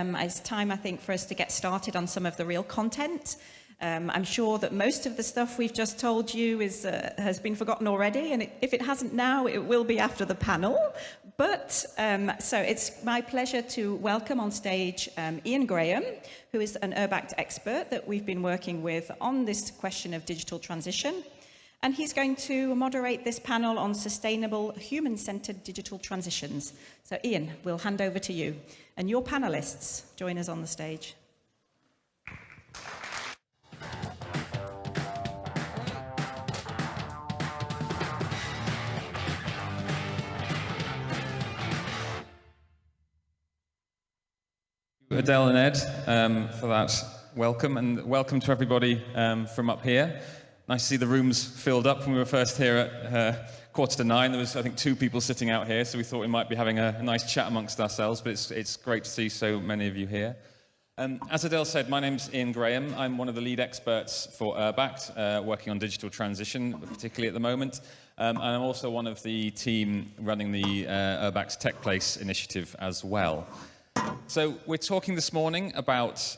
It's time, I think, for us to get started on some of the real content. I'm sure that most of the stuff we've just told you has been forgotten already, and if it hasn't now, it will be after the panel. But, so it's my pleasure to welcome on stage Ian Graham, who is an URBACT expert that we've been working with on this question of digital transition. And he's going to moderate this panel on sustainable, human-centered digital transitions. So Ian, we'll hand over to you. And your panelists, join us on the stage. Adele and Ed for that welcome, and welcome to everybody from up here. Nice to see the rooms filled up. When we were first here at 8:45, there was, I think, 2 people sitting out here, so we thought we might be having a nice chat amongst ourselves, but it's great to see so many of you here. As Adele said, my name's Ian Graham. I'm one of the lead experts for URBACT, working on digital transition, particularly at the moment, and I'm also one of the team running the URBACT Tech Place initiative as well. So we're talking this morning about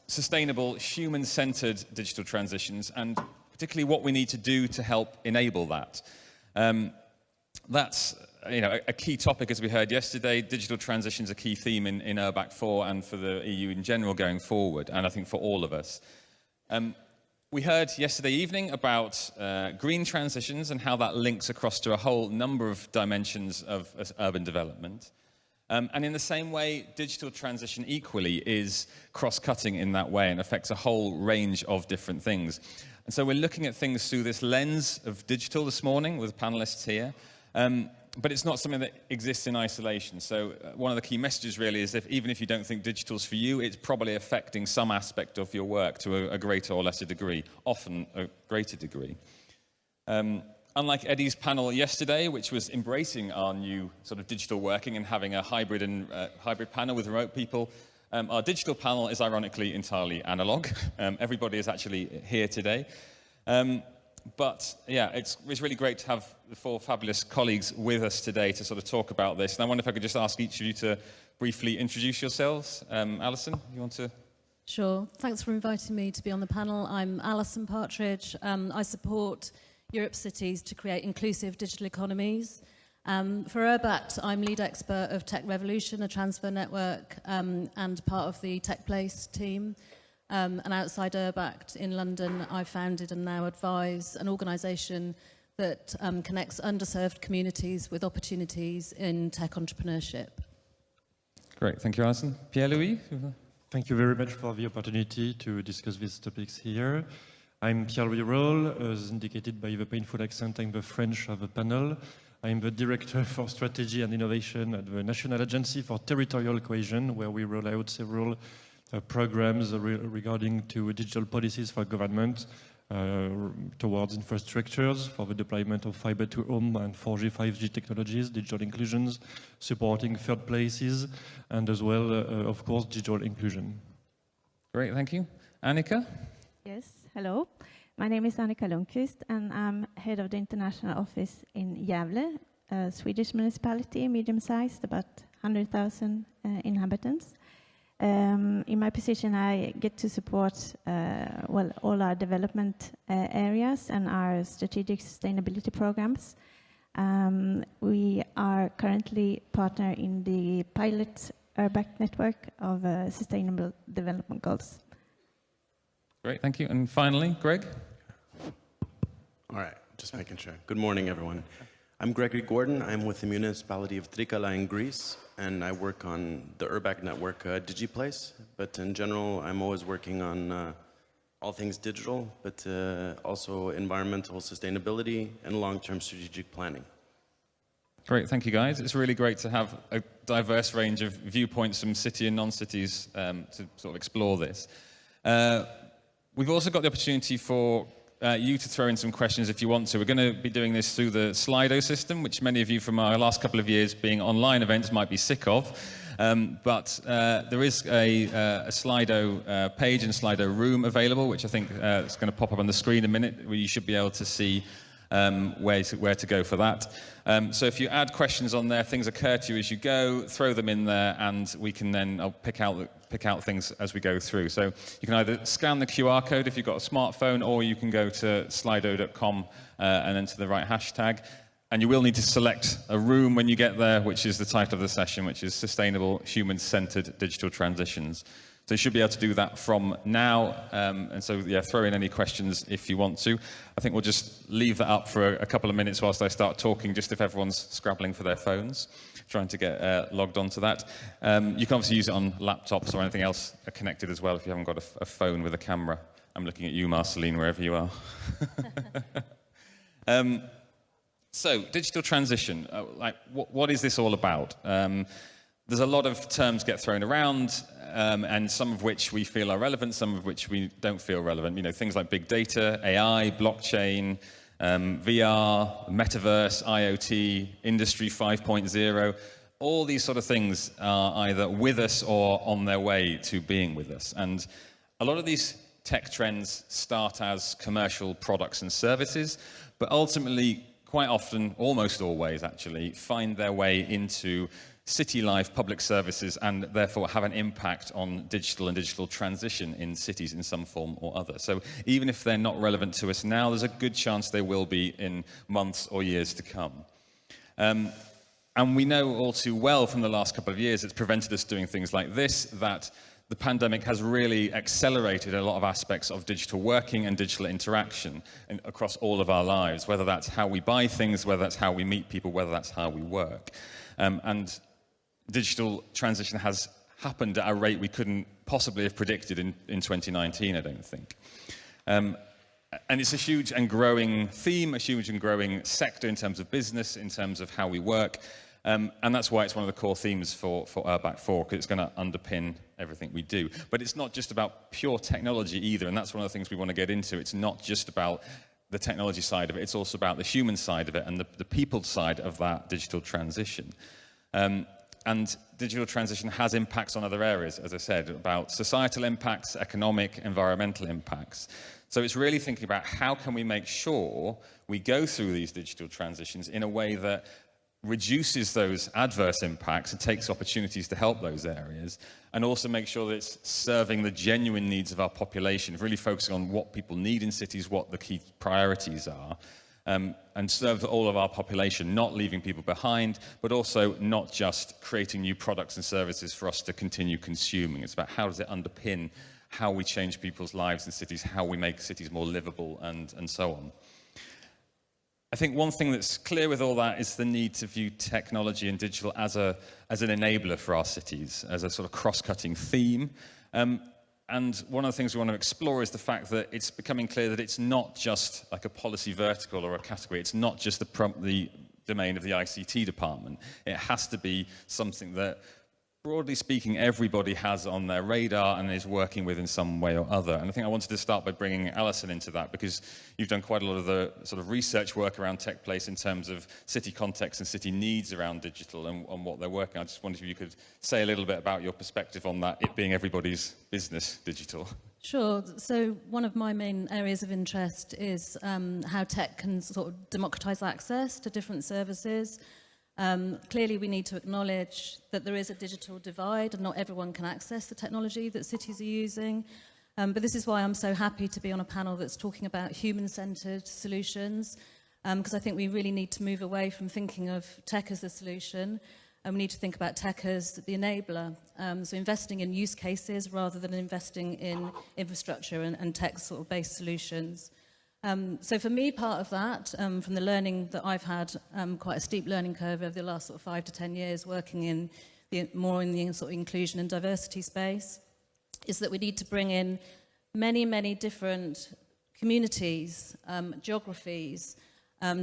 sustainable, human-centered digital transitions, and particularly what we need to do to help enable that. That's a key topic, as we heard yesterday. Digital transition is a key theme in URBACT 4 and for the EU in general going forward, and I think for all of us. We heard yesterday evening about green transitions and how that links across to a whole number of dimensions of urban development. And in the same way, digital transition equally is cross-cutting in that way and affects a whole range of different things. And so we're looking at things through this lens of digital this morning with panelists here, but it's not something that exists in isolation. So one of the key messages really is that even if you don't think digital's for you, it's probably affecting some aspect of your work to a greater or lesser degree, often a greater degree. Unlike Eddie's panel yesterday, which was embracing our new sort of digital working and having a hybrid panel with remote people, our digital panel is ironically entirely analog. Everybody is actually here today. But yeah, it's really great to have the 4 fabulous colleagues with us today to sort of talk about this. And I wonder if I could just ask each of you to briefly introduce yourselves. Alison, you want to? Sure. Thanks for inviting me to be on the panel. I'm Alison PARTRIDGE. I support Europe's cities to create inclusive digital economies. For URBACT, I'm lead expert of Tech Revolution, a transfer network, and part of the Tech Place team. And outside URBACT in London, I founded and now advise an organisation that connects underserved communities with opportunities in tech entrepreneurship. Great, thank you, Alison. Pierre-Louis? Thank you very much for the opportunity to discuss these topics here. I'm Pierre-Louis ROLLE, as indicated by the painful accent. I'm the French of the panel. I'm the Director for Strategy and Innovation at the National Agency for Territorial Cohesion, where we roll out several programs regarding to digital policies for government towards infrastructures, for the deployment of fiber to home and 4G, 5G technologies, digital inclusions, supporting third places, and as well, of course, digital inclusion. Great, thank you. Annika? Yes, hello. My name is Annika LUNDGVIST, and I'm head of the international office in Gävle, a Swedish municipality, medium-sized, about 100,000 inhabitants. In my position, I get to support all our development areas and our strategic sustainability programs. We are currently partner in the pilot URBACT network of Sustainable Development Goals. Great, thank you. And finally, Greg? All right, just making sure. Good morning, everyone. I'm Gregory GORDON. I'm with the municipality of Trikala in Greece, and I work on the URBACT network DigiPlace. But in general, I'm always working on all things digital, but also environmental sustainability and long-term strategic planning. Great, thank you guys. It's really great to have a diverse range of viewpoints from city and non-cities to sort of explore this. We've also got the opportunity for you to throw in some questions if you want to. We're going to be doing this through the Slido system, which many of you from our last couple of years being online events might be sick of. But there is a Slido page and Slido room available, which I think is going to pop up on the screen in a minute, where you should be able to see where to go for that. So if you add questions on there, things occur to you as you go, throw them in there, and we can then I'll pick out things as we go through. So you can either scan the QR code if you've got a smartphone, or you can go to slido.com and enter the right hashtag. And you will need to select a room when you get there, which is the title of the session, which is Sustainable Human-Centered Digital Transitions. So you should be able to do that from now. And so, yeah, throw in any questions if you want to. I think we'll just leave that up for a couple of minutes whilst I start talking, just if everyone's scrabbling for their phones, trying to get logged onto that. You can obviously use it on laptops or anything else connected as well if you haven't got a phone with a camera. I'm looking at you, Marceline, wherever you are. So, digital transition, what is this all about? There's a lot of terms get thrown around, and some of which we feel are relevant, some of which we don't feel relevant. You know, things like big data, AI, blockchain, VR, metaverse, IoT, Industry 5.0, all these sort of things are either with us or on their way to being with us. And a lot of these tech trends start as commercial products and services, but ultimately, quite often, almost always actually, find their way into city life, public services, and therefore have an impact on digital and digital transition in cities in some form or other. So even if they're not relevant to us now, there's a good chance they will be in months or years to come. And we know all too well from the last couple of years it's prevented us doing things like this, that the pandemic has really accelerated a lot of aspects of digital working and digital interaction across all of our lives, whether that's how we buy things, whether that's how we meet people, whether that's how we work. And digital transition has happened at a rate we couldn't possibly have predicted in 2019, I don't think. And it's a huge and growing theme, a huge and growing sector in terms of business, in terms of how we work. And that's why it's one of the core themes for URBAC 4, because it's going to underpin everything we do. But it's not just about pure technology either, and that's one of the things we want to get into. It's not just about the technology side of it, it's also about the human side of it and the people side of that digital transition. And digital transition has impacts on other areas, as I said, about societal impacts, economic, environmental impacts. So it's really thinking about how can we make sure we go through these digital transitions in a way that reduces those adverse impacts and takes opportunities to help those areas, and also make sure that it's serving the genuine needs of our population, really focusing on what people need in cities, what the key priorities are, and serve all of our population, not leaving people behind, but also not just creating new products and services for us to continue consuming. It's about how does it underpin how we change people's lives in cities, how we make cities more livable, and so on. I think one thing that's clear with all that is the need to view technology and digital as an enabler for our cities, as a sort of cross-cutting theme. And one of the things we want to explore is the fact that it's becoming clear that it's not just like a policy vertical or a category. It's not just the domain of the ICT department. It has to be something that, broadly speaking, everybody has on their radar and is working with in some way or other. And I think I wanted to start by bringing Alison into that, because you've done quite a lot of the sort of research work around Tech Place in terms of city context and city needs around digital and what they're working on. I just wondered if you could say a little bit about your perspective on that, it being everybody's business digital. Sure. So one of my main areas of interest is how tech can sort of democratize access to different services. Clearly, we need to acknowledge that there is a digital divide and not everyone can access the technology that cities are using. But this is why I'm so happy to be on a panel that's talking about human-centered solutions, because I think we really need to move away from thinking of tech as the solution, and we need to think about tech as the enabler. So investing in use cases rather than investing in infrastructure and tech sort of based solutions. So for me, part of that, from the learning that I've had, quite a steep learning curve over the last sort of 5 to 10 years working in more in the sort of inclusion and diversity space, is that we need to bring in many, many different communities, geographies,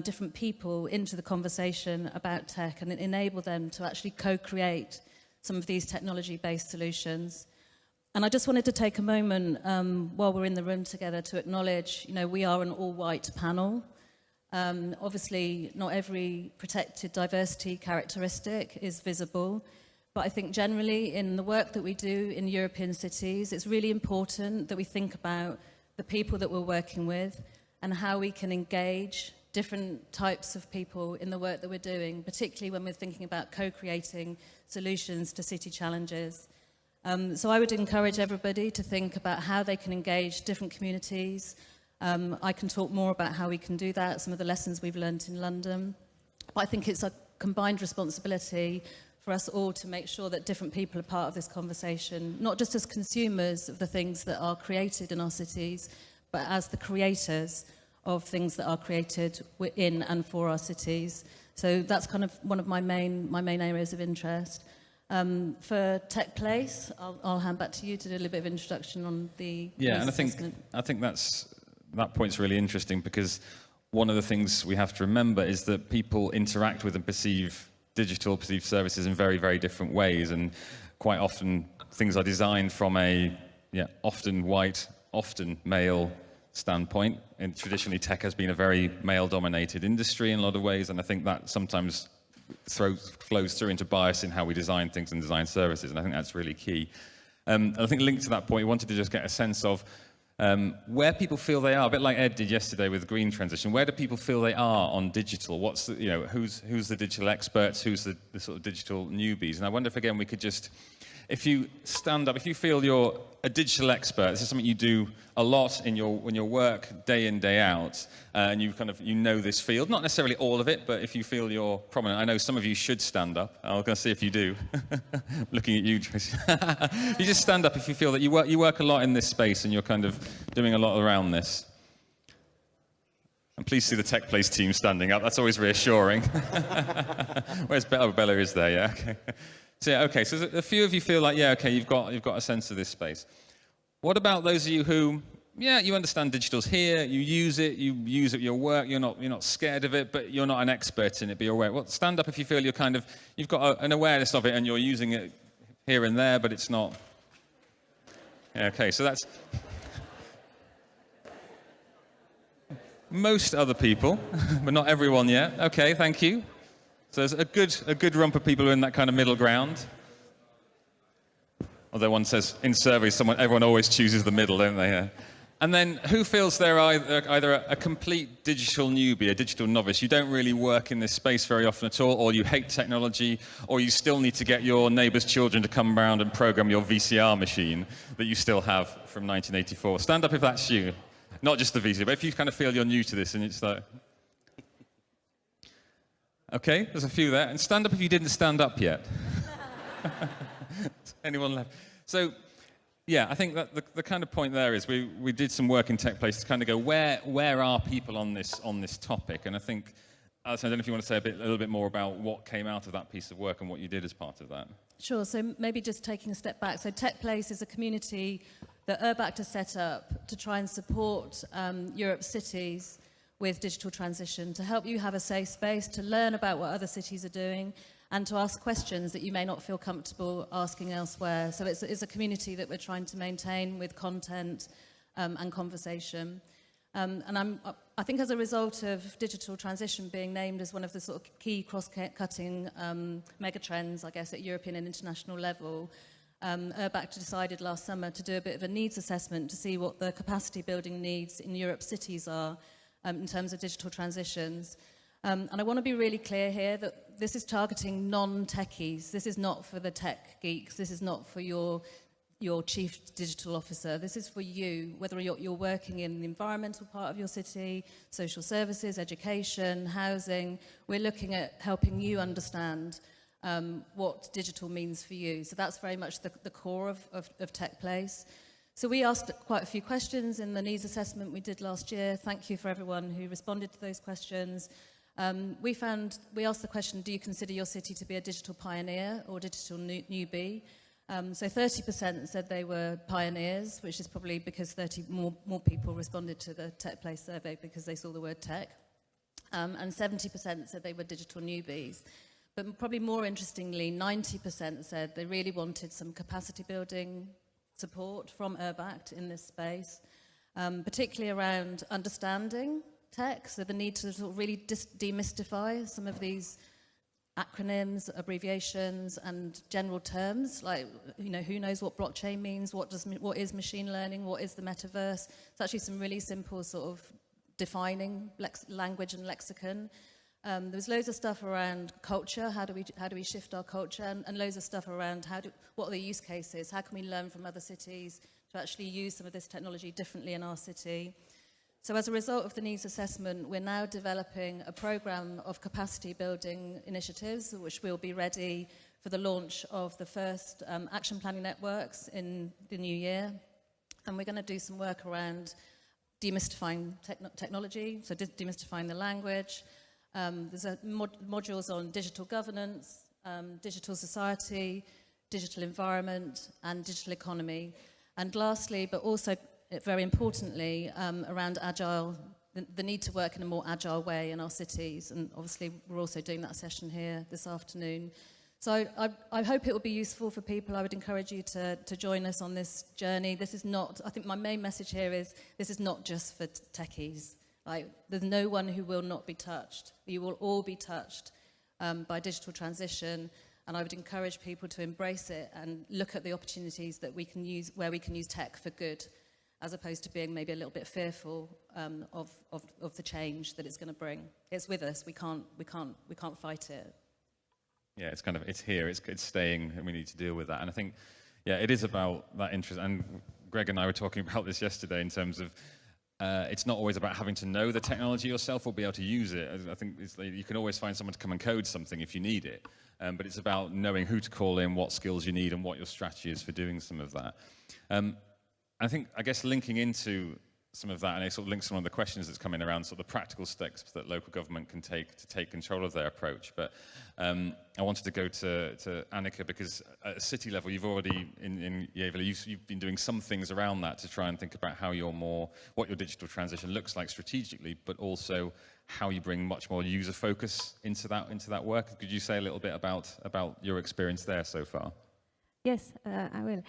different people into the conversation about tech and enable them to actually co-create some of these technology-based solutions. And I just wanted to take a moment while we're in the room together to acknowledge, you know, we are an all-white panel. Obviously, not every protected diversity characteristic is visible, but I think generally in the work that we do in European cities, it's really important that we think about the people that we're working with and how we can engage, different types of people in the work that we're doing, particularly when we're thinking about co-creating solutions to city challenges. So I would encourage everybody to think about how they can engage different communities. I can talk more about how we can do that, some of the lessons we've learned in London. But I think it's a combined responsibility for us all to make sure that different people are part of this conversation, not just as consumers of the things that are created in our cities, but as the creators of things that are created in and for our cities. So that's kind of one of my main areas of interest. For Tech Place, I'll hand back to you to do a little bit of introduction on the and I think that point's really interesting, because one of the things we have to remember is that people interact with and perceive services in very, very different ways, and quite often things are designed from a often white, often male standpoint. And traditionally, tech has been a very male-dominated industry in a lot of ways, and I think that sometimes flows through into bias in how we design things and design services, and I think that's really key. And I think linked to that point, we wanted to just get a sense of where people feel they are, a bit like Ed did yesterday with green transition. Where do people feel they are on digital? What's the, who's the digital experts? Who's the sort of digital newbies? And I wonder if again we could just, if you stand up, if you feel you're a digital expert, this is something you do a lot in your work, day in, day out, and you know this field, not necessarily all of it, but if you feel you're prominent, I know some of you should stand up. I'm going to see if you do. Looking at you, Tracy. You just stand up if you feel that you work a lot in this space and you're kind of doing a lot around this. And please see the Tech Place team standing up. That's always reassuring. Where's Bella? Oh, Bella is there, yeah. Okay. So okay, so a few of you feel like, you've got a sense of this space. What about those of you who, you understand digital's here, you use it at your work, you're not scared of it, but you're not an expert in it, but you're aware. Well, stand up if you feel you've got an awareness of it and you're using it here and there, but it's not. Okay, so that's most other people, but not everyone yet. Okay, thank you. So there's a good rump of people who are in that kind of middle ground. Although one says in surveys, everyone always chooses the middle, don't they? Yeah. And then who feels they're either a complete digital newbie, a digital novice? You don't really work in this space very often at all, or you hate technology, or you still need to get your neighbour's children to come around and program your VCR machine that you still have from 1984. Stand up if that's you. Not just the VCR, but if you kind of feel you're new to this and it's like... Okay, there's a few there. And stand up if you didn't stand up yet. Anyone left? So, I think that the kind of point there is we did some work in Tech Place to kind of go, where are people on this topic? And I think, Alison, I don't know if you want to say a little bit more about what came out of that piece of work and what you did as part of that. Sure, so maybe just taking a step back. So Tech Place is a community that URBACT has set up to try and support Europe's cities with digital transition, to help you have a safe space, to learn about what other cities are doing, and to ask questions that you may not feel comfortable asking elsewhere. So it's a community that we're trying to maintain with content and conversation. And I think as a result of digital transition being named as one of the sort of key cross-cutting megatrends, I guess, at European and international level, URBACT decided last summer to do a bit of a needs assessment to see what the capacity building needs in Europe's cities are in terms of digital transitions. And I want to be really clear here that this is targeting non-techies. This is not for the tech geeks. This is not for your chief digital officer. This is for you, whether you're working in the environmental part of your city, social services, education, housing. We're looking at helping you understand what digital means for you. So that's very much the core of Tech Place. So we asked quite a few questions in the needs assessment we did last year. Thank you for everyone who responded to those questions. We asked the question, do you consider your city to be a digital pioneer or digital newbie? So 30% said they were pioneers, which is probably because more people responded to the Tech Place survey because they saw the word tech. And 70% said they were digital newbies. But probably more interestingly, 90% said they really wanted some capacity building support from URBACT in this space, particularly around understanding tech, so the need to sort of really demystify some of these acronyms, abbreviations, and general terms, like, who knows what blockchain means, what is machine learning, what is the metaverse. It's actually some really simple sort of defining language and lexicon. There was loads of stuff around culture. How do we shift our culture, and loads of stuff around what are the use cases? How can we learn from other cities to actually use some of this technology differently in our city? So as a result of the needs assessment, we're now developing a program of capacity building initiatives, which will be ready for the launch of the first action planning networks in the new year. And we're going to do some work around demystifying technology, so demystifying the language. There's modules on digital governance, digital society, digital environment, and digital economy. And lastly, but also very importantly, around agile, the need to work in a more agile way in our cities. And obviously, we're also doing that session here this afternoon. So I hope it will be useful for people. I would encourage you to join us on this journey. This is not, I think my main message here is, this is not just for techies. Like, there's no one who will not be touched. You will all be touched by digital transition, and I would encourage people to embrace it and look at the opportunities that we can use, where we can use tech for good, as opposed to being maybe a little bit fearful of the change that it's going to bring. It's with us. We can't fight it. Yeah, it's here. It's staying, and we need to deal with that. And I think, yeah, it is about that interest. And Greg and I were talking about this yesterday in terms of. It's not always about having to know the technology yourself or be able to use it. I think you can always find someone to come and code something if you need it. But it's about knowing who to call in, what skills you need, and what your strategy is for doing some of that. I guess linking into some of that, and it sort of links some of the questions that's coming around sort of the practical steps that local government can take to take control of their approach. But I wanted to go to Annika, because at a city level, you've already, in Gävle, you've been doing some things around that to try and think about how what your digital transition looks like strategically, but also how you bring much more user focus into that work. Could you say a little bit about your experience there so far? Yes, I will.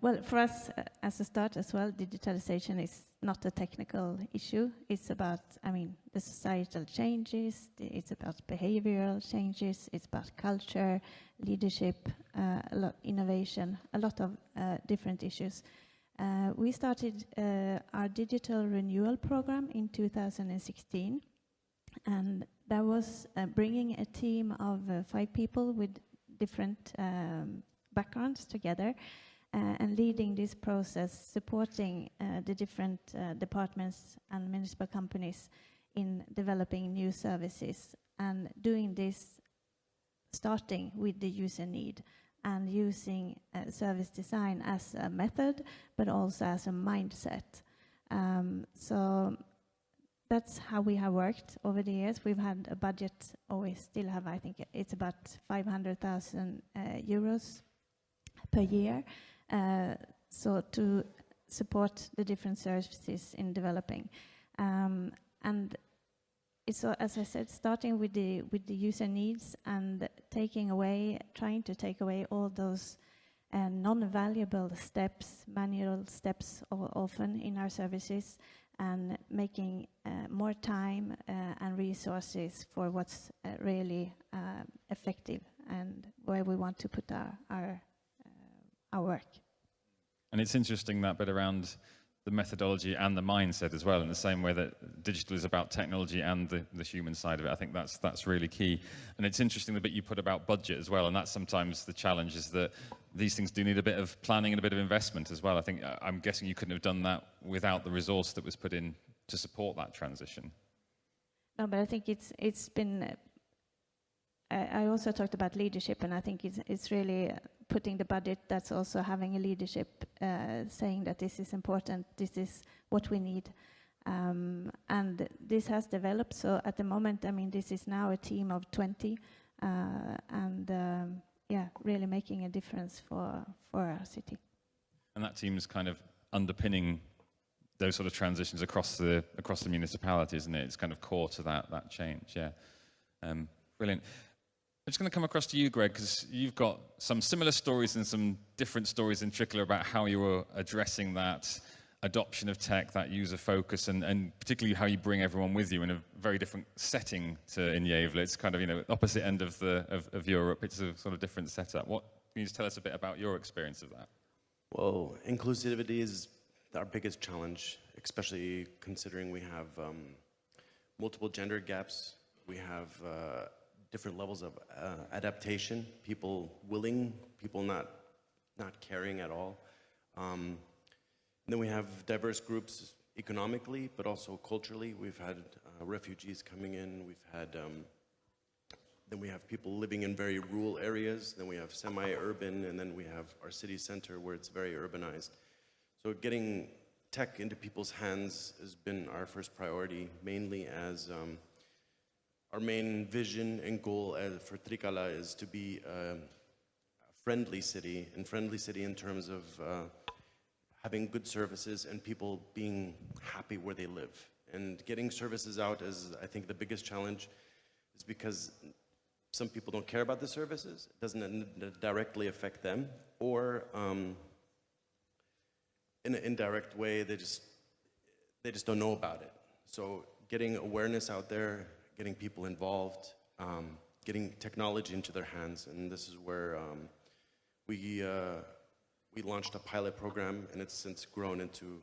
Well, for us, as a start as well, digitalization is not a technical issue. It's about, the societal changes, it's about behavioral changes, it's about culture, leadership, a lot innovation, a lot of different issues. We started our digital renewal program in 2016, and that was bringing a team of 5 people with different backgrounds together, and leading this process, supporting the different departments and municipal companies in developing new services, and doing this starting with the user need and using service design as a method, but also as a mindset. So that's how we have worked over the years. We've had a budget, or we still have, I think it's about 500,000 euros per year, so to support the different services in developing. And it's, as I said, starting with the user needs and trying to take away all those non-valuable steps, manual steps often in our services, and making more time and resources for what's really effective and where we want to put our work. And it's interesting, that bit around the methodology and the mindset as well, in the same way that digital is about technology and the human side of it. I think that's really key. And it's interesting the bit you put about budget as well, and that's sometimes the challenge, is that these things do need a bit of planning and a bit of investment as well. I think, I'm guessing you couldn't have done that without the resource that was put in to support that transition. No, but I think it's been, I also talked about leadership, and I think it's really putting the budget, that's also having a leadership, saying that this is important, this is what we need. And this has developed, so at the moment, this is now a team of 20, and really making a difference for our city. And that team's kind of underpinning those sort of transitions across the municipality, isn't it? It's kind of core to that change, yeah. Brilliant. I'm just going to come across to you, Greg, because you've got some similar stories and some different stories in particular about how you were addressing that adoption of tech, that user focus, and particularly how you bring everyone with you in a very different setting to in Gävle. It's kind of, opposite end of Europe. It's a sort of different setup. Can you just tell us a bit about your experience of that? Well, inclusivity is our biggest challenge, especially considering we have multiple gender gaps, we have different levels of adaptation, people willing, people not caring at all. Then we have diverse groups economically, but also culturally. We've had refugees coming in, we've had then we have people living in very rural areas, then we have semi-urban, and then we have our city center where it's very urbanized. So getting tech into people's hands has been our first priority, mainly as our main vision and goal for Trikala is to be a friendly city in terms of having good services and people being happy where they live. And getting services out is, I think, the biggest challenge, is because some people don't care about the services, it doesn't directly affect them, or in an indirect way, they just don't know about it. So getting awareness out there, getting people involved, getting technology into their hands, and this is where we launched a pilot program, and it's since grown into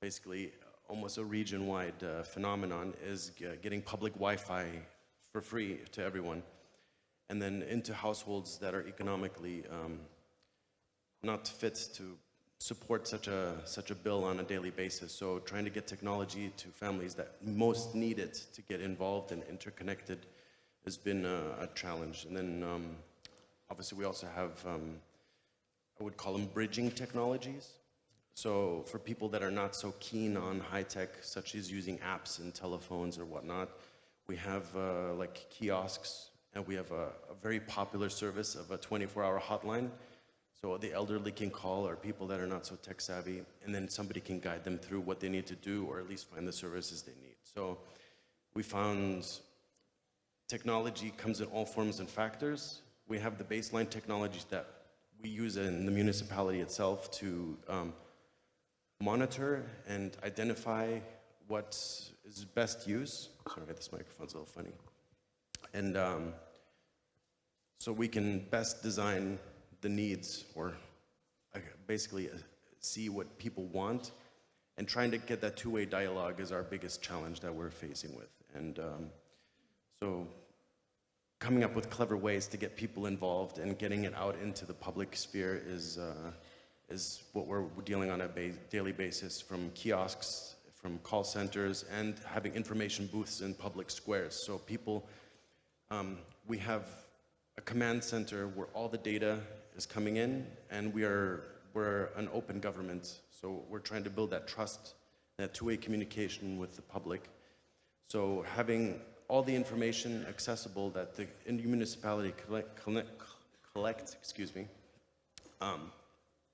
basically almost a region-wide phenomenon, is getting public Wi-Fi for free to everyone, and then into households that are economically not fit to support such a bill on a daily basis. So trying to get technology to families that most need it to get involved and interconnected has been a challenge. And then obviously we also have, I would call them bridging technologies. So for people that are not so keen on high tech, such as using apps and telephones or whatnot, we have like kiosks, and we have a very popular service of a 24-hour hotline. So the elderly can call, or people that are not so tech savvy, and then somebody can guide them through what they need to do, or at least find the services they need. So we found technology comes in all forms and factors. We have the baseline technologies that we use in the municipality itself to monitor and identify what is best use. Sorry, this microphone's a little funny. And so we can best design the needs, or basically see what people want, and trying to get that two-way dialogue is our biggest challenge that we're facing with. And so coming up with clever ways to get people involved and getting it out into the public sphere is what we're dealing on a daily basis, from kiosks, from call centers, and having information booths in public squares. So people, we have a command center where all the data is coming in, and we're an open government, so we're trying to build that trust, that two-way communication with the public. So having all the information accessible that the municipality collect,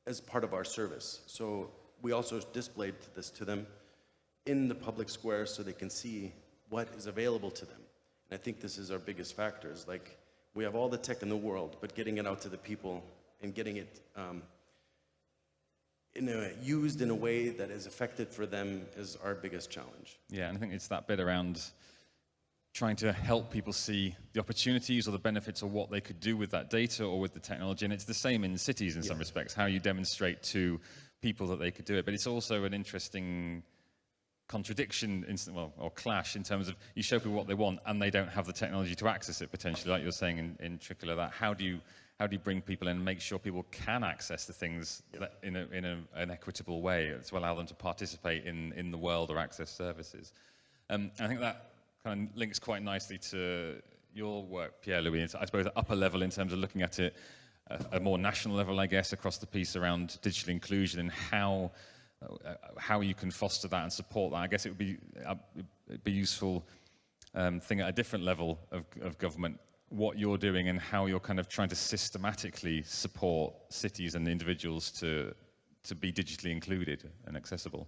as part of our service. So we also displayed this to them in the public square so they can see what is available to them. And I think this is our biggest factor, is like, we have all the tech in the world, but getting it out to the people and getting it used in a way that is effective for them is our biggest challenge. Yeah, and I think it's that bit around trying to help people see the opportunities or the benefits of what they could do with that data or with the technology. And it's the same in cities in some respects, how you demonstrate to people that they could do it. But it's also an interesting contradiction, or clash, in terms of you show people what they want and they don't have the technology to access it potentially, like you're saying in Trikala. That how do you bring people in and make sure people can access the things that in an equitable way to allow them to participate in the world or access services? I think that kind of links quite nicely to your work, Pierre-Louis, I suppose at upper level in terms of looking at it a more national level, I guess, across the piece around digital inclusion and how you can foster that and support that. I guess it would be useful thing at a different level of government, what you're doing and how you're kind of trying to systematically support cities and individuals to be digitally included and accessible.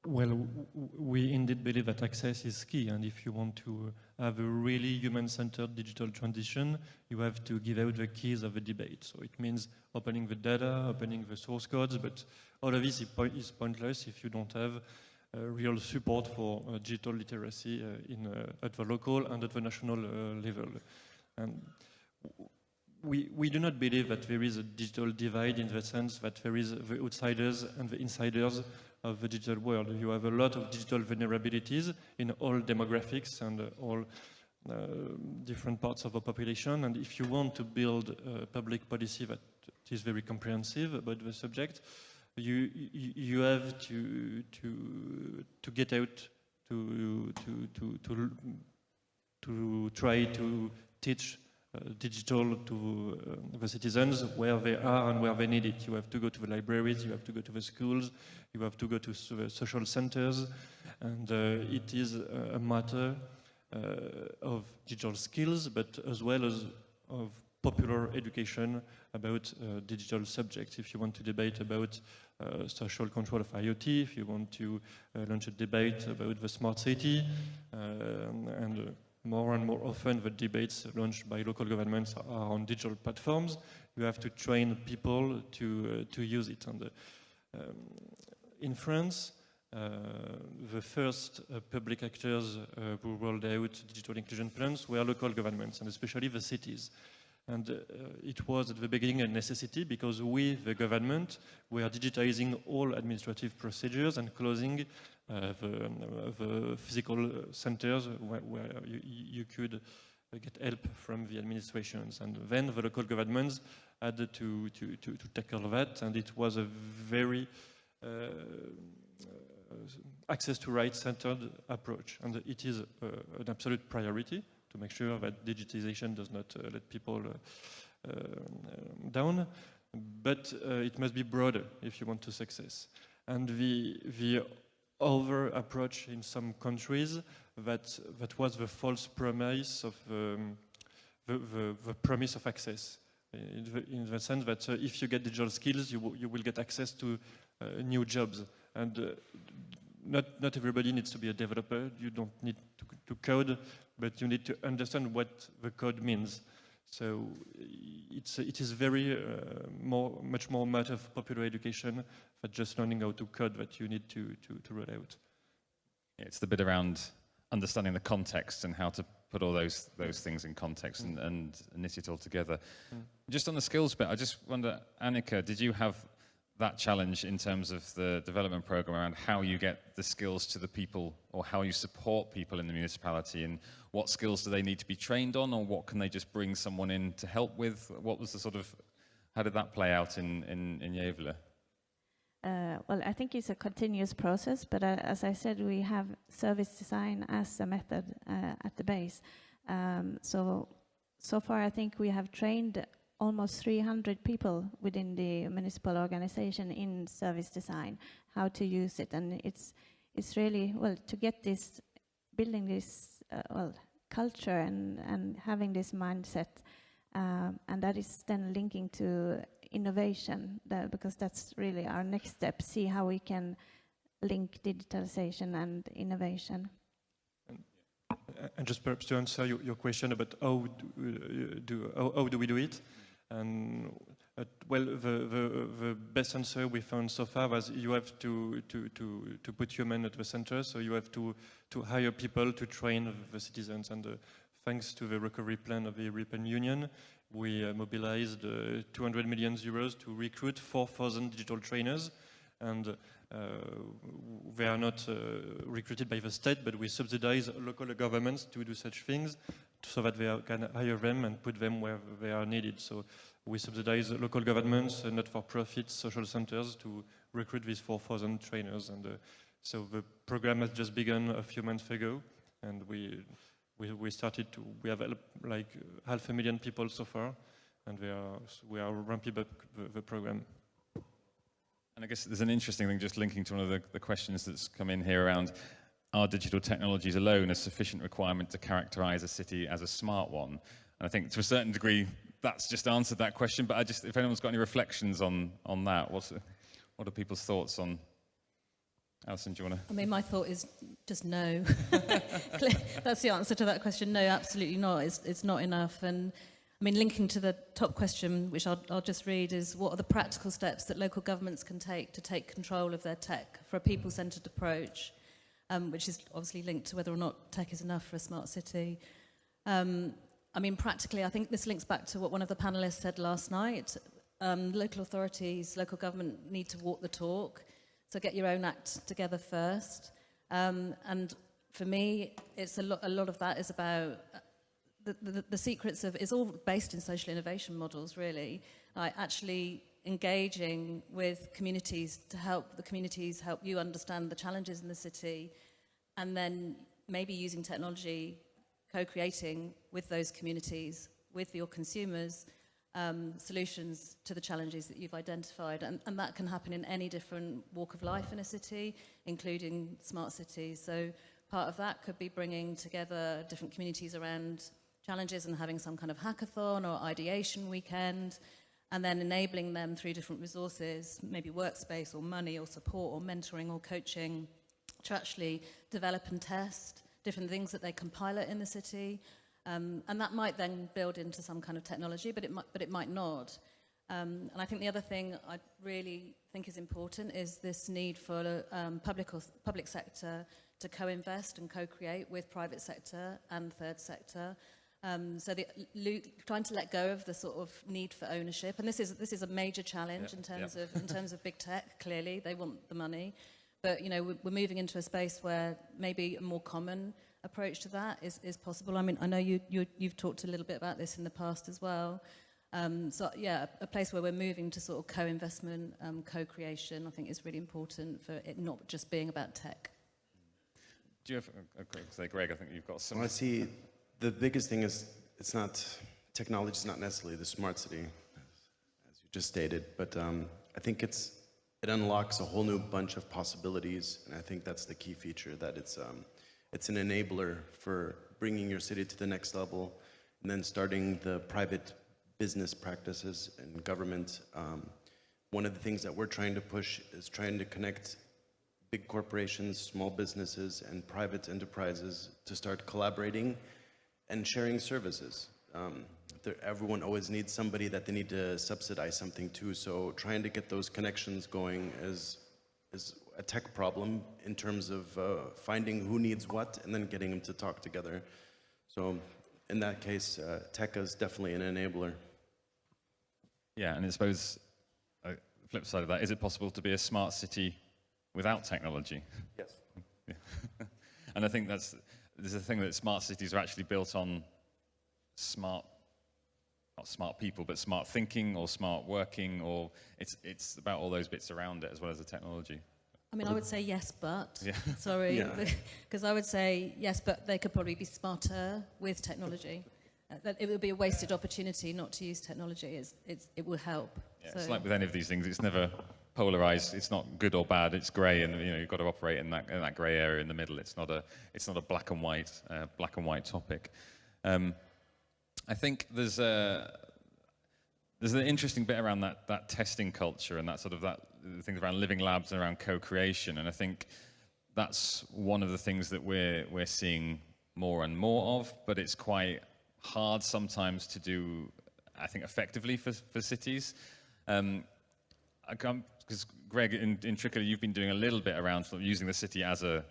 Well, we indeed believe that access is key, and if you want to have a really human-centered digital transition, you have to give out the keys of the debate. So it means opening the data, opening the source codes, but all of this is pointless if you don't have real support for digital literacy at the local and at the national level. And we do not believe that there is a digital divide in the sense that there is the outsiders and the insiders of the digital world. You have a lot of digital vulnerabilities in all demographics and all different parts of the population. And if you want to build a public policy that is very comprehensive about the subject, you have to get out to try to teach digital to the citizens where they are and where they need it. You have to go to the libraries, you have to go to the schools, you have to go to the social centers, and it is a matter of digital skills, but as well as of popular education about digital subjects. If you want to debate about social control of IoT, if you want to launch a debate about the smart city, and more and more often the debates launched by local governments are on digital platforms. You have to train people to use it. And in France, the first public actors who rolled out digital inclusion plans were local governments, and especially the cities. And it was at the beginning a necessity because we, the government, were digitizing all administrative procedures and closing the physical centers where you could get help from the administrations. And then the local governments had to tackle that, and it was a very access to rights-centered approach. And it is an absolute priority to make sure that digitization does not let people down, but it must be broader if you want to success. And the other approach in some countries that was the false premise of the promise of access, in the sense that if you get digital skills, you will get access to new jobs. And not everybody needs to be a developer. You don't need to code, but you need to understand what the code means. So it is very much more a matter of popular education than just learning how to code that you need to roll out. It's the bit around understanding the context and how to put all those things in context and knit it all together. Just on the skills bit, I just wonder, Annika, did you have that challenge in terms of the development program around how you get the skills to the people, or how you support people in the municipality, and what skills do they need to be trained on, or what can they just bring someone in to help with? What was the sort of, how did that play out in Yavle? Well, I think it's a continuous process, but as I said, we have service design as a method at the base. So far I think we have trained almost 300 people within the municipal organization in service design, how to use it. And it's really, well, to get this, building this culture and having this mindset, and that is then linking to innovation, because that's really our next step, see how we can link digitalization and innovation. And just perhaps to answer your question about how do we do it, well, the best answer we found so far was you have to put human at the center. So you have to hire people to train the citizens. And thanks to the recovery plan of the European Union, we mobilized 200 million euros to recruit 4,000 digital trainers. And they are not recruited by the state, but we subsidize local governments to do such things so that they can hire them and put them where they are needed. So we subsidize local governments, not-for-profit social centers to recruit these 4,000 trainers. And so the program has just begun a few months ago, and we started to, we have like 500,000 people so far, and we are ramping up the program. And I guess there's an interesting thing, just linking to one of the questions that's come in here around, are digital technologies alone a sufficient requirement to characterize a city as a smart one? And I think to a certain degree, that's just answered that question, but if anyone's got any reflections on that, what are people's thoughts on? Alison, do you want to? I mean, my thought is just no. That's the answer to that question. No, absolutely not. It's not enough. And I mean, linking to the top question, which I'll just read, is what are the practical steps that local governments can take to take control of their tech for a people-centred approach, which is obviously linked to whether or not tech is enough for a smart city. I mean, practically, I think this links back to what one of the panelists said last night. Local authorities, local government need to walk the talk. So get your own act together first. And for me, it's a lot of that is about the secrets of, it's all based in social innovation models, really. Like actually engaging with communities to help the communities help you understand the challenges in the city, and then maybe using technology, co-creating with those communities, with your consumers, solutions to the challenges that you've identified. And that can happen in any different walk of life in a city, including smart cities. So part of that could be bringing together different communities around challenges and having some kind of hackathon or ideation weekend, and then enabling them through different resources, maybe workspace or money or support or mentoring or coaching, to actually develop and test different things that they can pilot in the city. And that might then build into some kind of technology, but it might not. And I think the other thing I really think is important is this need for public sector to co-invest and co-create with private sector and third sector. So trying to let go of the sort of need for ownership, and this is a major challenge in terms of big tech. Clearly, they want the money, but you know we're moving into a space where maybe a more common approach to that is possible. I mean, I know you've talked a little bit about this in the past as well. So yeah, a place where we're moving to sort of co-investment, co-creation, I think is really important for it not just being about tech. Do you have say, Greg? I think you've got some. Well, I see. The biggest thing is technology is not necessarily the smart city, as you just stated, but I think it unlocks a whole new bunch of possibilities, and I think that's the key feature, that it's an enabler for bringing your city to the next level, and then starting the private business practices and government. One of the things that we're trying to push is trying to connect big corporations, small businesses, and private enterprises to start collaborating and sharing services. Everyone always needs somebody that they need to subsidize something to, so trying to get those connections going is a tech problem in terms of finding who needs what and then getting them to talk together. So in that case, tech is definitely an enabler. Yeah, and I suppose the flip side of that, is it possible to be a smart city without technology? Yes. Yeah. And I think there's a thing that smart cities are actually built on not smart people, but smart thinking or smart working, or it's about all those bits around it as well as the technology. I mean, I would say yes, but, yeah. Sorry, because I would say yes, but they could probably be smarter with technology. That it would be a wasted opportunity not to use technology. It will help. Yeah, so. It's like with any of these things, it's never polarized. It's not good or bad. It's grey, and you've got to operate in that grey area in the middle. It's not a black and white topic. I think there's an interesting bit around that testing culture and that sort of things around living labs and around co-creation. And I think that's one of the things that we're seeing more and more of. But it's quite hard sometimes to do, I think, effectively for cities. Because Greg, in Trickery, you've been doing a little bit around sort of using the city as a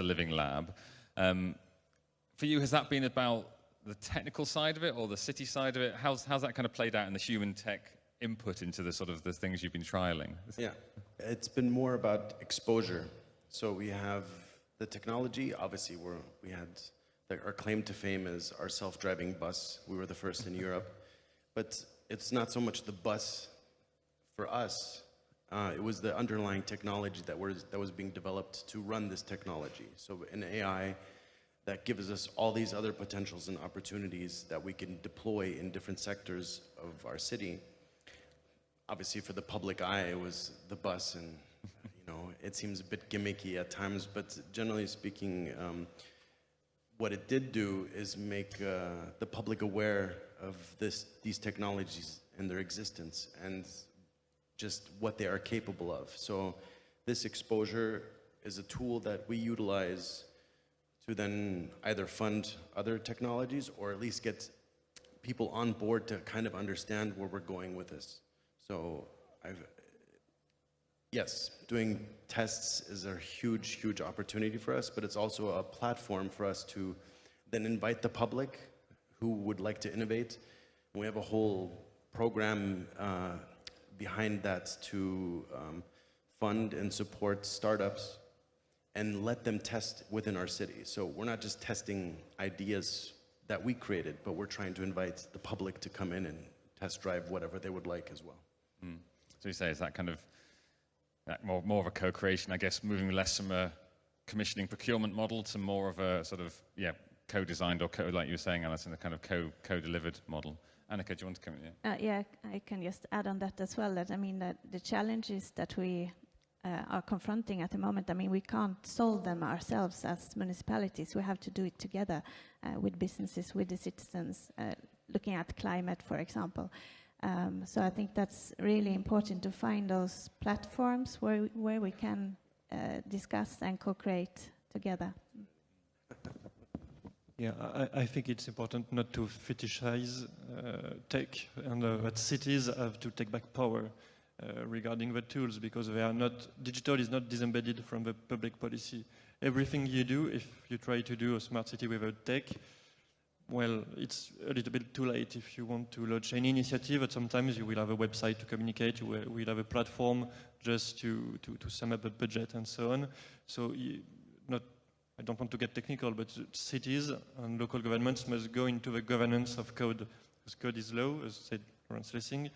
living lab. For you, has that been about the technical side of it or the city side of it? How's that kind of played out in the human tech input into the sort of the things you've been trialing? Yeah, it's been more about exposure. So we have the technology. Obviously, we had our claim to fame is our self-driving bus. We were the first in Europe, but it's not so much the bus for us. It was the underlying technology that was being developed to run this technology. So an AI that gives us all these other potentials and opportunities that we can deploy in different sectors of our city. Obviously, for the public eye, it was the bus, and it seems a bit gimmicky at times, but generally speaking, what it did do is make the public aware of these technologies and their existence and just what they are capable of. So this exposure is a tool that we utilize to then either fund other technologies or at least get people on board to kind of understand where we're going with this. So yes, doing tests is a huge, huge opportunity for us, but it's also a platform for us to then invite the public who would like to innovate. And we have a whole program behind that to fund and support startups and let them test within our city. So we're not just testing ideas that we created, but we're trying to invite the public to come in and test drive whatever they would like as well. So you say is that kind of more of a co-creation, I guess, moving less from a commissioning procurement model to more of a sort of co-designed or like you were saying, Alison, a kind of co-delivered model. Annika, do you want to come in? Yeah, I can just add on that as well. That I mean, that the challenges that we are confronting at the moment, I mean, we can't solve them ourselves as municipalities. We have to do it together with businesses, with the citizens, looking at climate, for example. So I think that's really important to find those platforms where we can discuss and co-create together. Yeah, I think it's important not to fetishize tech, and that cities have to take back power regarding the tools, because they are not, digital is not disembedded from the public policy. Everything you do, if you try to do a smart city without tech, well, it's a little bit too late. If you want to launch any initiative, but sometimes you will have a website to communicate, you will have a platform just to sum up a budget and so on. So I don't want to get technical, but cities and local governments must go into the governance of code, because code is law, as said Lawrence Lessing,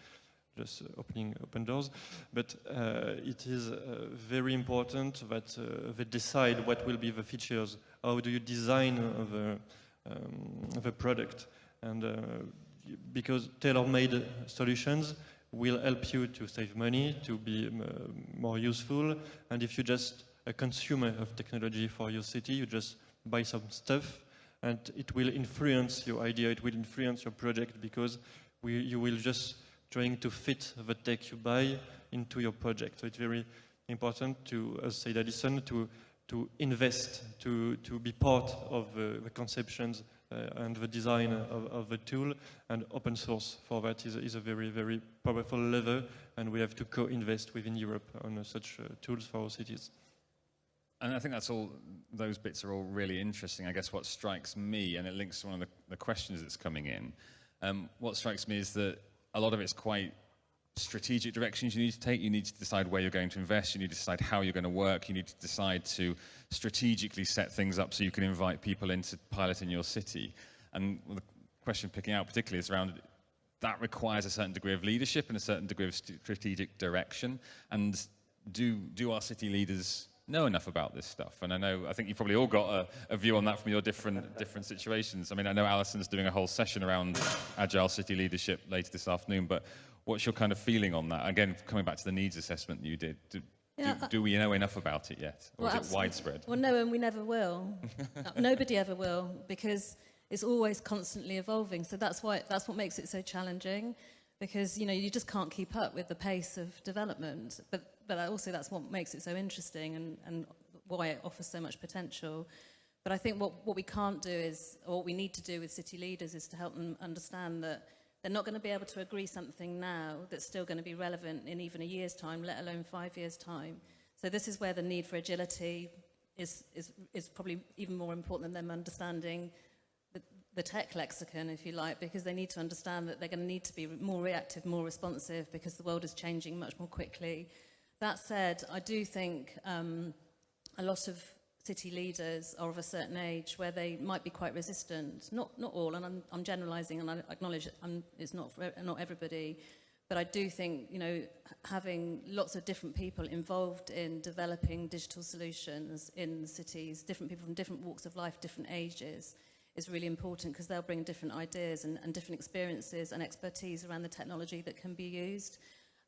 just open doors. But it is very important that they decide what will be the features. How do you design the product? And because tailor-made solutions will help you to save money, to be more useful. And if you just a consumer of technology for your city, you just buy some stuff, and it will influence your idea, it will influence your project, because you will just trying to fit the tech you buy into your project. So it's very important to, as said Alison, to invest, to be part of the conceptions and the design of the tool, and open source for that is a very, very powerful lever, and we have to co-invest within Europe on such tools for our cities. And I think those bits are all really interesting. I guess what strikes me, and it links to one of the questions that's coming in, what strikes me is that a lot of it's quite strategic directions you need to take. You need to decide where you're going to invest. You need to decide how you're going to work. You need to decide to strategically set things up so you can invite people in to pilot in your city. And the question picking out particularly is around that requires a certain degree of leadership and a certain degree of strategic direction. And do our city leaders know enough about this stuff? And I think you've probably all got a view on that from your different situations. I mean, I know Alison's doing a whole session around agile city leadership later this afternoon, but what's your kind of feeling on that? Again, coming back to the needs assessment you did, do we know enough about it yet? Or is it widespread? Well, no, and we never will. Nobody ever will, because it's always constantly evolving. So that's what makes it so challenging, because you just can't keep up with the pace of development. But also that's what makes it so interesting and why it offers so much potential. But I think what we can't do is, or what we need to do with city leaders, is to help them understand that they're not going to be able to agree something now that's still going to be relevant in even a year's time, let alone 5 years' time. So this is where the need for agility is probably even more important than them understanding the tech lexicon, if you like, because they need to understand that they're going to need to be more reactive, more responsive, because the world is changing much more quickly. That said, I do think a lot of city leaders are of a certain age where they might be quite resistant. Not all, and I'm generalising, and I acknowledge it's not everybody, but I do think having lots of different people involved in developing digital solutions in cities, different people from different walks of life, different ages, is really important, because they'll bring different ideas and different experiences and expertise around the technology that can be used.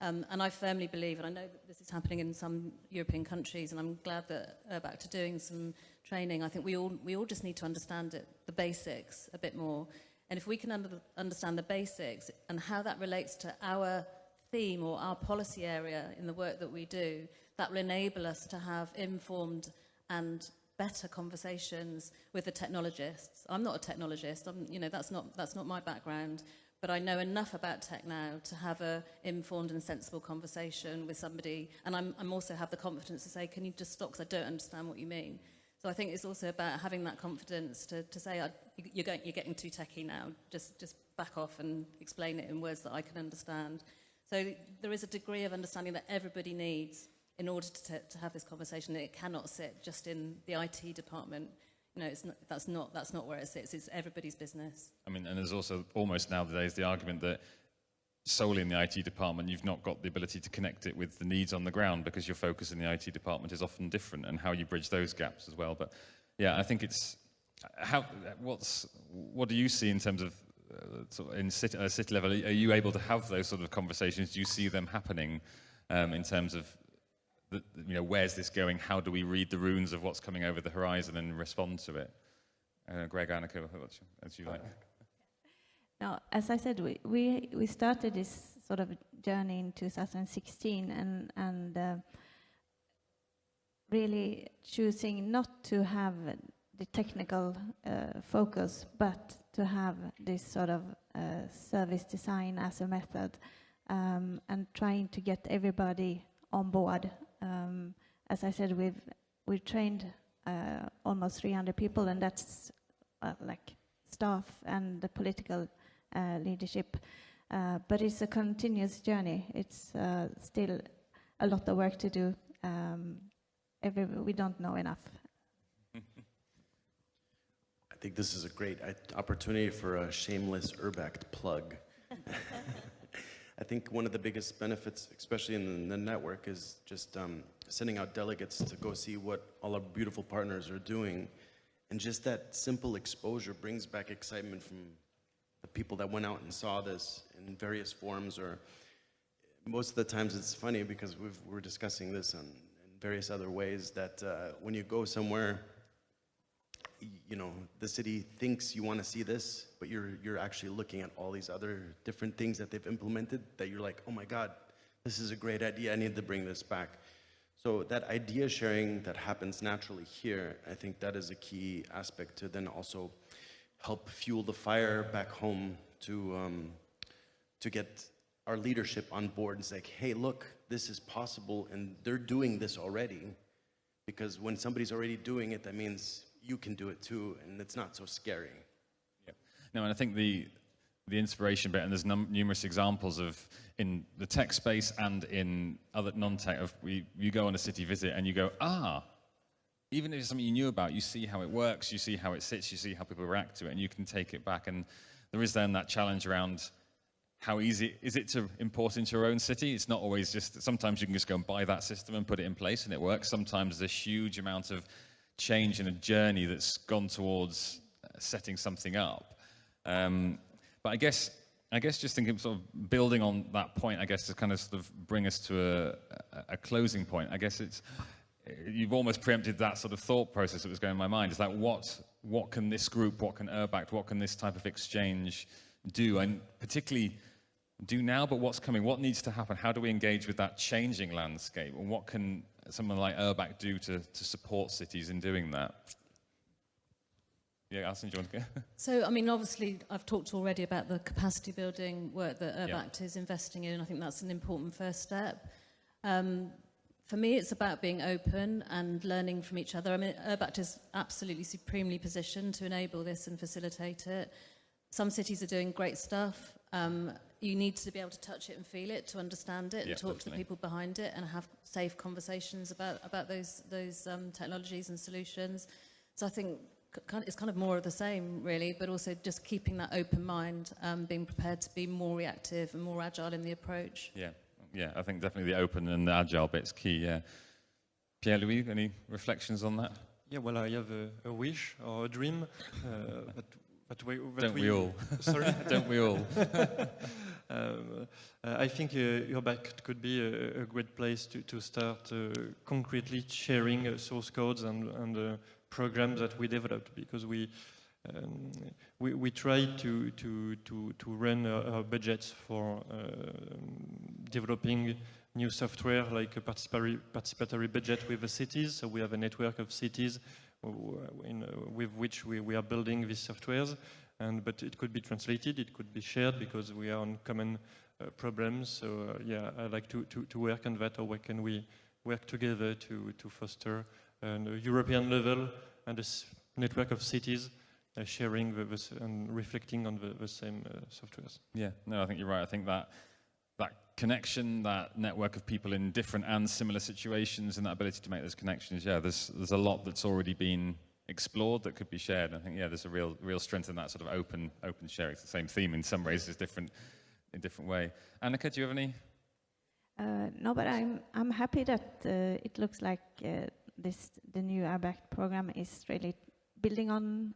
And I firmly believe, and I know that this is happening in some European countries, and I'm glad that URBACT are doing some training. I think we all just need to understand the basics a bit more. And if we can understand the basics and how that relates to our theme or our policy area in the work that we do, that will enable us to have informed and better conversations with the technologists. I'm not a technologist. That's not my background. But I know enough about tech now to have an informed and sensible conversation with somebody, and I'm also have the confidence to say, can you just stop, because I don't understand what you mean. So I think it's also about having that confidence to say, you're getting too techie now, just back off and explain it in words that I can understand. So there is a degree of understanding that everybody needs in order to have this conversation. It cannot sit just in the IT department. You know, that's not where it sits. It's everybody's business. I mean, and there's also almost nowadays the argument that solely in the IT department, you've not got the ability to connect it with the needs on the ground because your focus in the IT department is often different, and how you bridge those gaps as well. But yeah, I think it's what do you see in terms of sort of in city level? Are you able to have those sort of conversations? Do you see them happening in terms of where's this going? How do we read the runes of what's coming over the horizon and respond to it? Greg, Annika, as you like. Now, as I said, we started this sort of journey in 2016 and really choosing not to have the technical focus, but to have this sort of service design as a method, and trying to get everybody on board. As I said, we've trained almost 300 people, and that's like staff and the political leadership. But it's a continuous journey. It's still a lot of work to do. We don't know enough. I think this is a great opportunity for a shameless Urbact plug. I think one of the biggest benefits, especially in the network, is just sending out delegates to go see what all our beautiful partners are doing. And just that simple exposure brings back excitement from the people that went out and saw this in various forms, or most of the times it's funny because we're discussing this in various other ways, that when you go somewhere, the city thinks you want to see this, but you're actually looking at all these other different things that they've implemented that you're like, oh my God, this is a great idea, I need to bring this back. So that idea sharing that happens naturally here, I think that is a key aspect to then also help fuel the fire back home to get our leadership on board and say, hey, look, this is possible, and they're doing this already. Because when somebody's already doing it, that means you can do it too, and it's not so scary. Yeah. No, and I think the inspiration bit, and there's numerous examples of in the tech space and in other non-tech, you go on a city visit and you go, even if it's something you knew about, you see how it works, you see how it sits, you see how people react to it, and you can take it back. And there is then that challenge around how easy is it to import into your own city. It's not always just, sometimes you can just go and buy that system and put it in place and it works. Sometimes there's a huge amount of change in a journey that's gone towards setting something up. But I guess just thinking, sort of building on that point, I guess to kind of sort of bring us to a closing point, I guess you've almost preempted that sort of thought process that was going in my mind. Is like, what can this group, what can Urbact, what can this type of exchange do? And particularly do now, but what's coming? What needs to happen? How do we engage with that changing landscape? And what can someone like Urbact do to support cities in doing that? Yeah, Alison, do you want to go? So, I mean, obviously, I've talked already about the capacity building work that Urbact is investing in. I think that's an important first step. For me, it's about being open and learning from each other. I mean, Urbact is absolutely supremely positioned to enable this and facilitate it. Some cities are doing great stuff. You need to be able to touch it and feel it, to understand it, and talk to the people behind it, and have safe conversations about those technologies and solutions. So I think it's kind of more of the same, really, but also just keeping that open mind, being prepared to be more reactive and more agile in the approach. Yeah, I think definitely the open and the agile bit's key, yeah. Pierre-Louis, any reflections on that? Yeah, well, I have a wish or a dream, Don't we all? Sorry? Don't we all? I think Urbact could be a great place to start concretely sharing source codes and programs that we developed, because we try to run our budgets for developing new software, like a participatory budget with the cities. So we have a network of cities with which we are building these softwares, but it could be translated, it could be shared, because we are on common problems. So yeah, I like to work on that, or where can we work together to foster a European level and a network of cities sharing and reflecting on the same softwares. Yeah, no, I think you're right. I think that connection, that network of people in different and similar situations, and that ability to make those connections, yeah, there's a lot that's already been explored that could be shared. I think, yeah, there's a real strength in that sort of open sharing. It's the same theme in some ways, it's different in a different way. Annika, do you have any? No, but I'm happy that it looks like the new URBAC program is really building on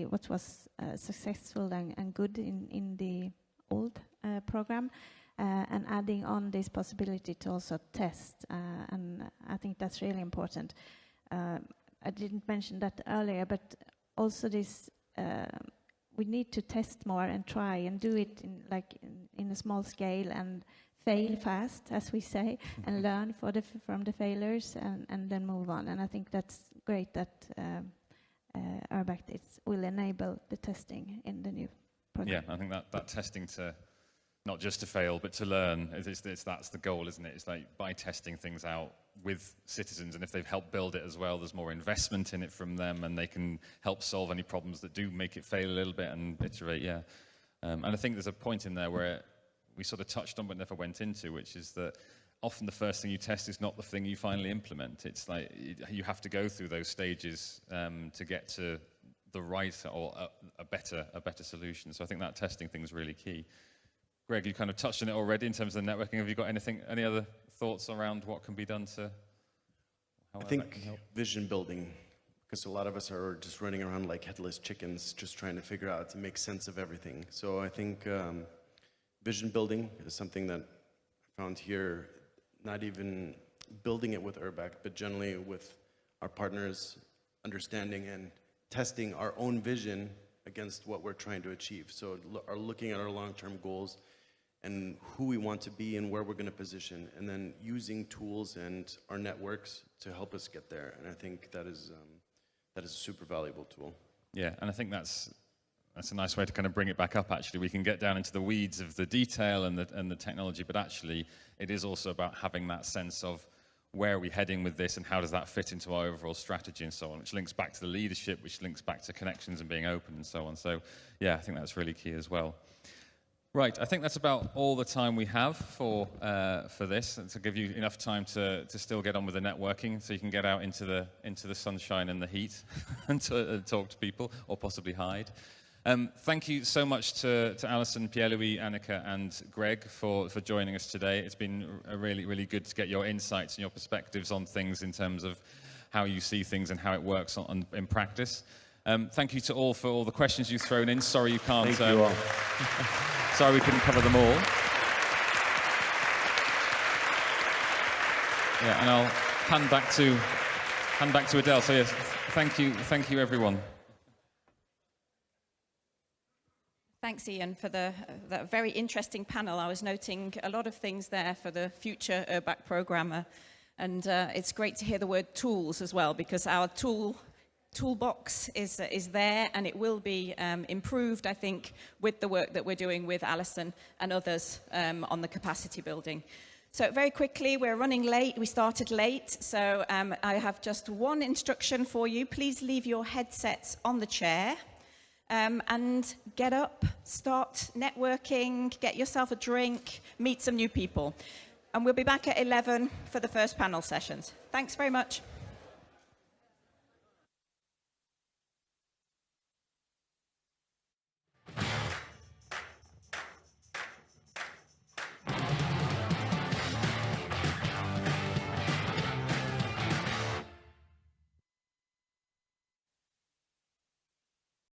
what was successful and good in the old program, and adding on this possibility to also test, and I think that's really important. I didn't mention that earlier, but also this we need to test more and try and do it in a small scale and fail fast, as we say, and learn from the failures and then move on. And I think that's great that URBAC will enable the testing in the new program. Yeah, I think that testing to not just to fail, but to learn, that's the goal, isn't it? It's like by testing things out with citizens, and if they've helped build it as well, there's more investment in it from them, and they can help solve any problems that do make it fail a little bit and iterate, yeah. And I think there's a point in there where we sort of touched on but never went into, which is that often the first thing you test is not the thing you finally implement. It's like you have to go through those stages to get to the right or a better solution. So I think that testing thing is really key. Greg, you kind of touched on it already in terms of the networking. Have you got any other thoughts around what can be done to? I think vision building, because a lot of us are just running around like headless chickens, just trying to figure out to make sense of everything. So I think vision building is something that I found here, not even building it with URBAC, but generally with our partners, understanding and testing our own vision against what we're trying to achieve. So are looking at our long-term goals and who we want to be and where we're going to position, and then using tools and our networks to help us get there. And I think that is a super valuable tool. Yeah, and I think that's a nice way to kind of bring it back up, actually. We can get down into the weeds of the detail and the technology, but actually it is also about having that sense of where are we heading with this and how does that fit into our overall strategy and so on, which links back to the leadership, which links back to connections and being open and so on. So yeah, I think that's really key as well. Right, I think that's about all the time we have for this, and to give you enough time to still get on with the networking, so you can get out into the sunshine and the heat and to talk to people, or possibly hide. Thank you so much to Alison, Pierre-Louis, Annika, and Greg for joining us today. It's been really, really good to get your insights and your perspectives on things in terms of how you see things and how it works in practice. Thank you to all for all the questions you've thrown in. Sorry you can't. Thank you all. Sorry we couldn't cover them all. Yeah, and I'll hand back to Adele. So yes, thank you everyone. Thanks, Ian, for that very interesting panel. I was noting a lot of things there for the future URBAC programmer, and it's great to hear the word tools as well, because our toolbox is there, and it will be improved, I think, with the work that we're doing with Alison and others on the capacity building. So very quickly, we're running late. We started late, so I have just one instruction for you. Please leave your headsets on the chair. And get up, start networking, get yourself a drink, meet some new people. And we'll be back at 11 for the first panel sessions. Thanks very much.